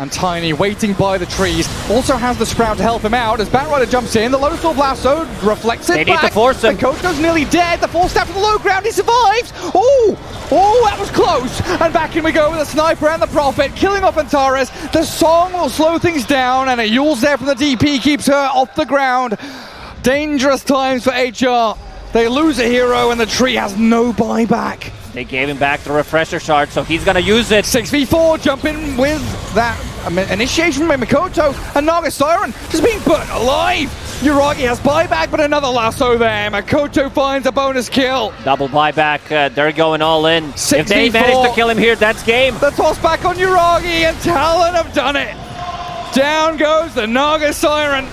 And Tiny waiting by the trees. Also has the Sprout to help him out as Batrider jumps in. The low sword lasso reflects it They back. need to force him. The Koto's nearly dead. The force step to the low ground. He survives. Oh, that was close. And back in we go with the sniper and the Prophet killing off Antares. The song will slow things down, and a Yule's there from the DP keeps her off the ground. Dangerous times for HR. They lose a hero, and the tree has no buyback. They gave him back the refresher shard, so he's gonna use it. 6v4, jump in with that initiation by Mikoto, and Naga Siren just being burnt alive. Yuragi has buyback, but another lasso there. Mikoto finds a bonus kill. Double buyback, they're going all in. 6v4. If they manage to kill him here, that's game. The toss back on Yuragi, and Talon have done it. Down goes the Naga Siren.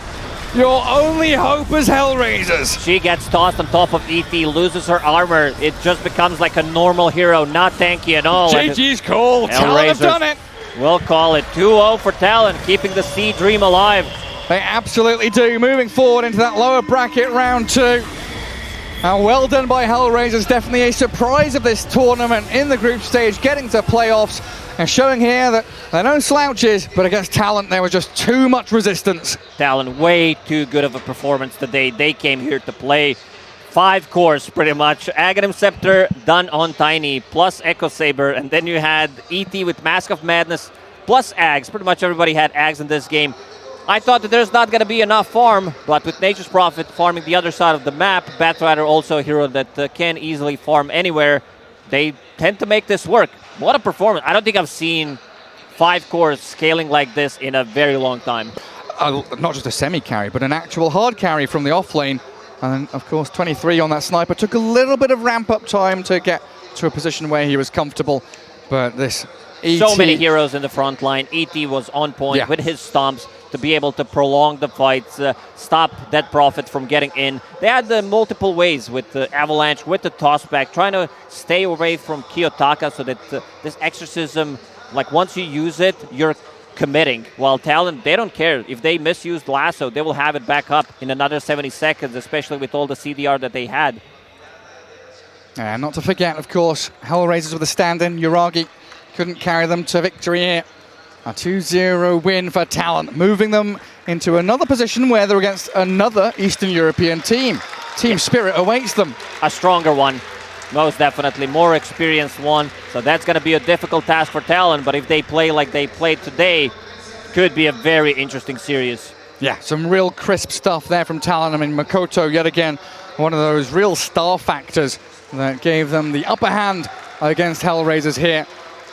Your only hope is Hellraisers. She gets tossed on top of ET, loses her armor. It just becomes like a normal hero, not tanky at all. JG's call. Talon have done it. We'll call it 2-0 for Talon, keeping the Sea Dream alive. They absolutely do. Moving forward into that lower bracket round 2. And well done by Hellraisers. Definitely a surprise of this tournament in the group stage, getting to playoffs and showing here that they're no slouches, but against Talon there was just too much resistance. Talon, way too good of a performance today. They came here to play 5 cores pretty much. Aghanim Scepter done on Tiny, plus Echo Saber, and then you had ET with Mask of Madness, plus Ags. Pretty much everybody had Ags in this game. I thought that there's not going to be enough farm, but with Nature's Prophet farming the other side of the map, Batrider also a hero that can easily farm anywhere, they tend to make this work. What a performance. I don't think I've seen 5 cores scaling like this in a very long time. Not just a semi-carry, but an actual hard carry from the offlane. And then, of course, 23 on that sniper. Took a little bit of ramp-up time to get to a position where he was comfortable, but this ET... So many heroes in the front line. ET was on point with his stomps to be able to prolong the fights, stop that Prophet from getting in. They had multiple ways with the Avalanche, with the tossback, trying to stay away from Kiyotaka so that this exorcism, like once you use it, you're committing. While Talon, they don't care. If they misused Lasso, they will have it back up in another 70 seconds, especially with all the CDR that they had. And not to forget, of course, Hellraisers with a stand-in. Yuragi couldn't carry them to victory here. A 2-0 win for Talon, moving them into another position where they're against another Eastern European team. Team Spirit awaits them. A stronger one, most definitely, more experienced one. So that's going to be a difficult task for Talon, but if they play like they played today, could be a very interesting series. Yeah, some real crisp stuff there from Talon. I mean, Mikoto, yet again, one of those real star factors that gave them the upper hand against Hellraisers here.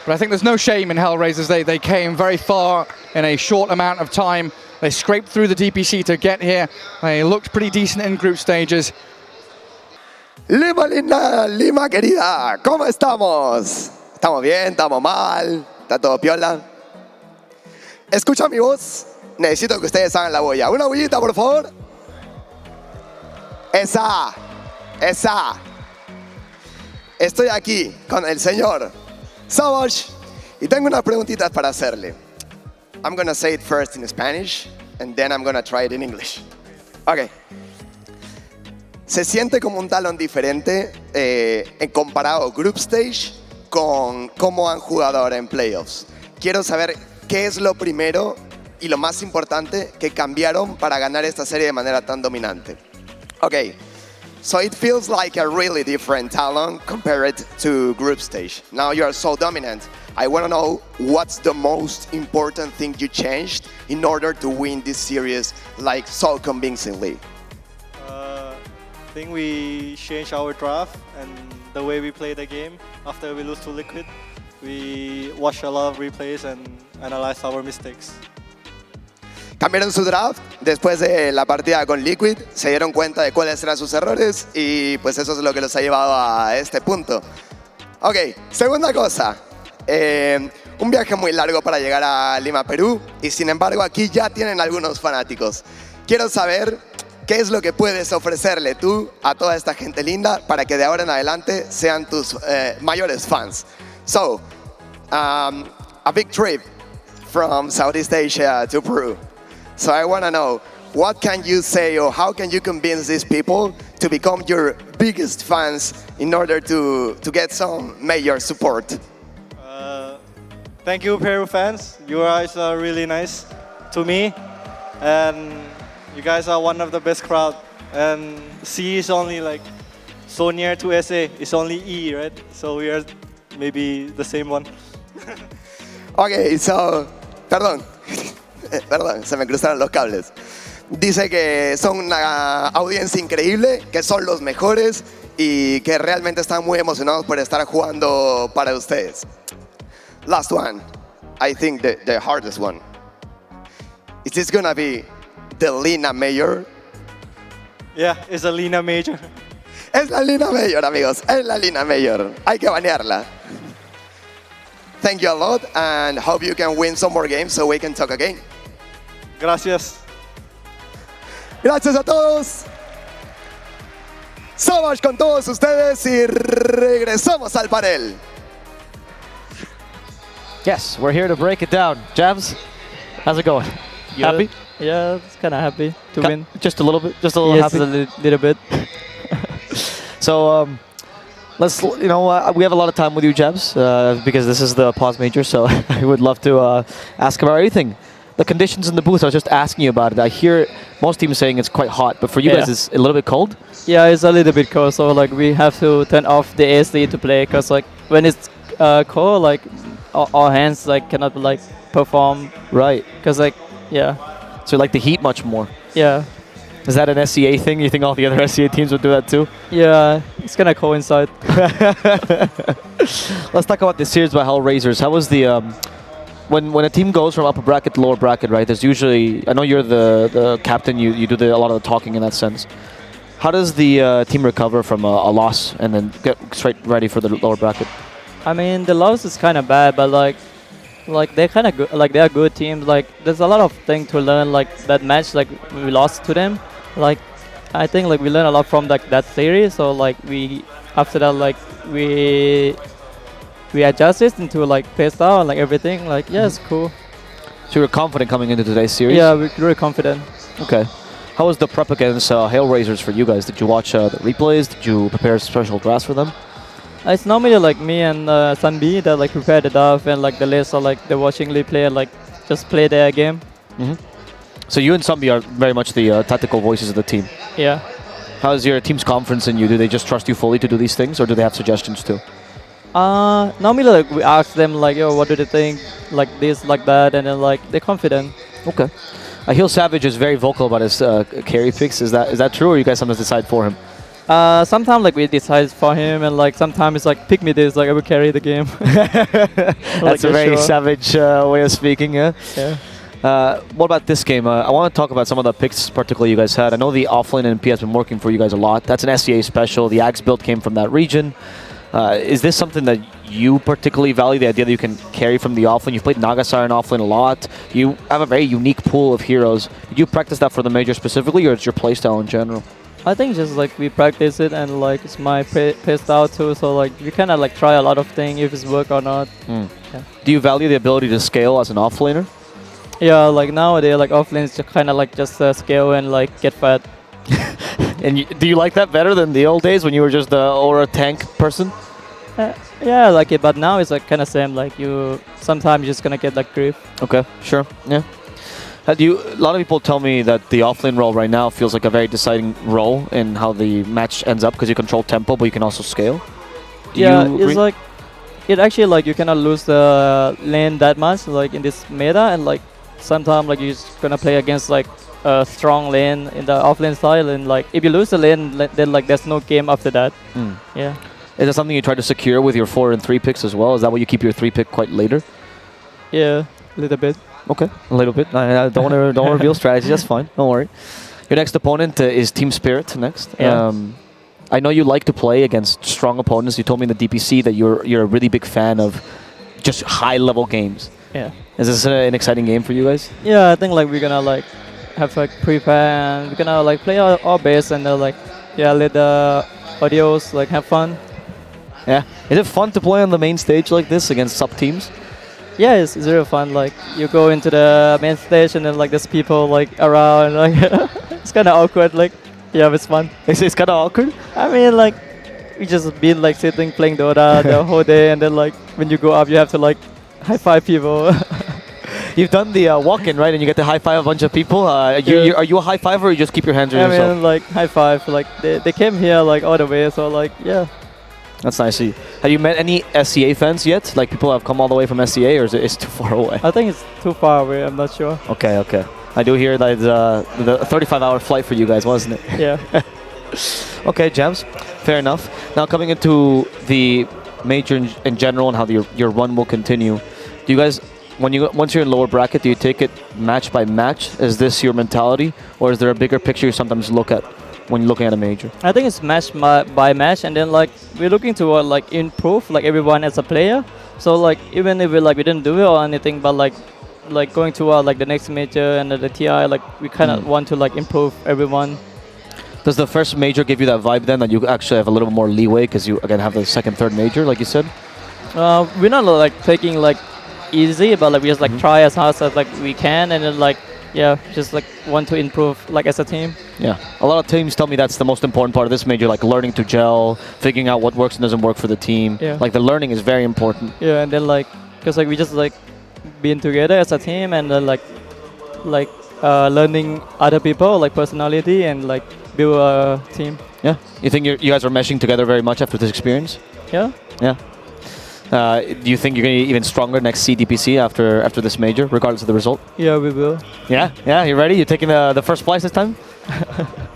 But I think there's no shame in Hellraisers. They came very far in a short amount of time. They scraped through the DPC to get here. They looked pretty decent in group stages. Lima linda, Lima querida, ¿cómo estamos? ¿Estamos bien? ¿Estamos mal? ¿Está todo piola? ¿Escucha mi voz? Necesito que ustedes hagan la bulla. Una bullita, por favor. Esa. Estoy aquí con el señor Savage, y tengo unas preguntitas para hacerle. I'm gonna say it first in Spanish, and then I'm gonna try it in English. Okay. ¿Se siente como un Talon diferente en comparado Group Stage con cómo han jugado ahora en Playoffs? Quiero saber qué es lo primero y lo más importante que cambiaron para ganar esta serie de manera tan dominante. Okay. So it feels like a really different Talon compared to group stage. Now you are so dominant. I want to know what's the most important thing you changed in order to win this series like so convincingly. I think we changed our draft and the way we play the game. After we lose to Liquid, we watch a lot of replays and analyze our mistakes. Cambiaron su draft después de la partida con Liquid, se dieron cuenta de cuáles eran sus errores y pues eso es lo que los ha llevado a este punto. Ok, segunda cosa, un viaje muy largo para llegar a Lima, Perú, y sin embargo aquí ya tienen algunos fanáticos. Quiero saber qué es lo que puedes ofrecerle tú a toda esta gente linda para que de ahora en adelante sean tus mayores fans. So, a big trip from Southeast Asia to Peru. So I want to know, what can you say or how can you convince these people to become your biggest fans in order to get some major support? Thank you, Peru fans. You guys are really nice to me, and you guys are one of the best crowd. And C is only like so near to SA. It's only E, right? So we are maybe the same one. Ok, so, perdón, perdón, se me cruzaron los cables. Dice que son una audiencia increíble, que son los mejores y que realmente están muy emocionados por estar jugando para ustedes. Last one, I think the hardest one. Is this gonna be the Lina Mayor? Yeah, it's a Lina major. Es la Lina Mayor, amigos, es la Lina Mayor. Hay que banearla. Thank you a lot and hope you can win some more games so we can talk again. Gracias. Gracias a todos. Savage con todos ustedes y regresamos al panel. Yes, we're here to break it down. Jabz, how's it going? Happy? Yeah, it's kind of happy to win. Just a little bit? Just a little Yes, happy? a little bit. So, let's, we have a lot of time with you, Jabz, because this is the pause major, so I would love to ask about everything. The conditions in the booth, I was just asking you about it. I hear most teams saying it's quite hot, but for you guys, it's a little bit cold? Yeah, it's a little bit cold, so like we have to turn off the ASD to play, because like when it's cold, like our hands like cannot like perform. Right. Because like, yeah. So you like the heat much more? Yeah. Is that an SCA thing? You think all the other SCA teams would do that too? Yeah, it's kind of cold inside. Let's talk about the series by Hellraisers. How was the... When a team goes from upper bracket to lower bracket, right, there's usually... I know you're the captain, you do a lot of the talking in that sense. How does the team recover from a loss and then get straight ready for the lower bracket? I mean, the loss is kind of bad, but like they're kind of good. Like they are good teams. Like there's a lot of things to learn. Like that match, like we lost to them. Like I think like we learned a lot from like that series. So like we after that like we adjusted into like play style and like everything. Like yeah, it's cool. So you're confident coming into today's series? Yeah, we're really confident. Okay. How was the prep against Hellraisers for you guys? Did you watch the replays? Did you prepare special drafts for them? It's normally like me and Sunbi that like prepare the draft, and like the rest are like the watching play and like just play their game. So you and Sunbi are very much the tactical voices of the team. Yeah. How's your team's confidence in you? Do they just trust you fully to do these things, or do they have suggestions too? Normally like we ask them like, yo, what do they think? Like this, like that, and then like they're confident. Okay. I hear Savage is very vocal about his carry picks. Is that true, or you guys sometimes decide for him? Sometimes like we decide for him, and like sometimes it's like pick me this, like I will carry the game. That's a very Savage way of speaking, yeah? Yeah. What about this game? I want to talk about some of the picks particularly you guys had. I know the offlane and PS has been working for you guys a lot. That's an SCA special. The Axe build came from that region. Is this something that you particularly value, the idea that you can carry from the offlane? You've played Nagasar and offlane a lot. You have a very unique pool of heroes. Did you practice that for the major specifically, or it's your playstyle in general? I think just like we practice it, and like it's my play style too. So like we kind of like try a lot of things if it's work or not. Yeah. Do you value the ability to scale as an offlaner? Yeah, like nowadays like offlanes just kind of like just scale and like get fat. And do you like that better than the old days when you were just the aura tank person? Yeah, I like it, but now it's like kind of same. Like you sometimes you're just gonna get like grief. Okay, sure, yeah. A lot of people tell me that the offlane role right now feels like a very deciding role in how the match ends up, because you control tempo, but you can also scale. Do you agree? It's like it actually like you cannot lose the lane that much like in this meta, and like sometimes like you're just gonna play against like a strong lane in the offlane style, and like if you lose the lane, then like there's no game after that. Yeah. Is that something you try to secure with your 4 and 3 picks as well? Is that why you keep your 3 pick quite later? Yeah, a little bit. Okay, a little bit. I don't want to reveal strategy. That's fine. Don't worry. Your next opponent is Team Spirit next. Yeah. I know you like to play against strong opponents. You told me in the DPC that you're a really big fan of just high-level games. Yeah. Is this an exciting game for you guys? Yeah, I think like we're gonna like have like prepare, and we're gonna like play our base, and like let the audios like have fun. Yeah. Is it fun to play on the main stage like this against sub teams? Yeah, it's really fun. Like you go into the main stage, and then like there's people like around. Like it's kind of awkward. Like yeah, it's fun. It's kind of awkward. I mean, like we just been like sitting playing Dota the whole day, and then like when you go up, you have to like high five people. You've done the walk-in, right? And you get to high five a bunch of people. Are you a high fiver or you just keep your hands to I yourself? mean, like high five. Like they came here like all the way, so like yeah. That's nice. Have you met any SCA fans yet? Like people have come all the way from SCA, or is it too far away? I think it's too far away. I'm not sure. Okay, okay. I do hear that it's the 35-hour flight for you guys, wasn't it? Yeah. Okay, Jabz. Fair enough. Now coming into the major in general and how your run will continue, do you guys, once you're in lower bracket, do you take it match by match? Is this your mentality, or is there a bigger picture you sometimes look at when you're looking at a major? I think it's match by match, and then like we're looking to like improve like everyone as a player. So like even if we didn't do it or anything, but like going to like the next major and the TI, like we kind of want to like improve everyone. Does the first major give you that vibe then that you actually have a little more leeway because you again have the second, third major, like you said? We're not like taking like easy, but like we just like try as hard as like we can, and then like yeah, just like want to improve like as a team. Yeah, a lot of teams tell me that's the most important part of this major, like learning to gel, figuring out what works and doesn't work for the team. Yeah. Like the learning is very important. Yeah, and then like because like we just like being together as a team, and then like learning other people like personality and like build a team. Yeah, you think you guys are meshing together very much after this experience? Yeah. Yeah. Do you think you're going to be even stronger next CDPC after this major, regardless of the result? Yeah, we will. Yeah, yeah. You ready? You're taking the first place this time?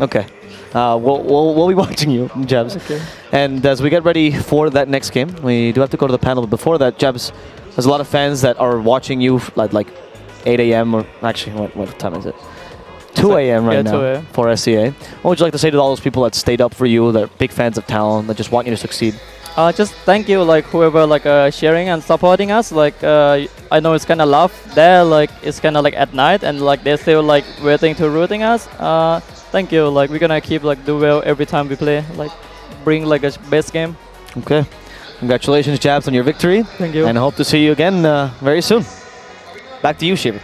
Okay. We'll be watching you, Jabz. Okay. And as we get ready for that next game, we do have to go to the panel. But before that, Jabz, there's a lot of fans that are watching you like 8 a.m. or actually, what time is it? 2 a.m. right now 2 a.m. for SCA. What would you like to say to all those people that stayed up for you, that are big fans of Talon, that just want you to succeed? Just thank you, like whoever like sharing and supporting us. Like I know it's kind of rough there, like it's kind of like at night, and like they're still like waiting to rooting us. Thank you. Like we're gonna keep like do well every time we play. Like bring like a best game. Okay. Congratulations, Jabz, on your victory. Thank you. And I hope to see you again very soon. Back to you, Shiva.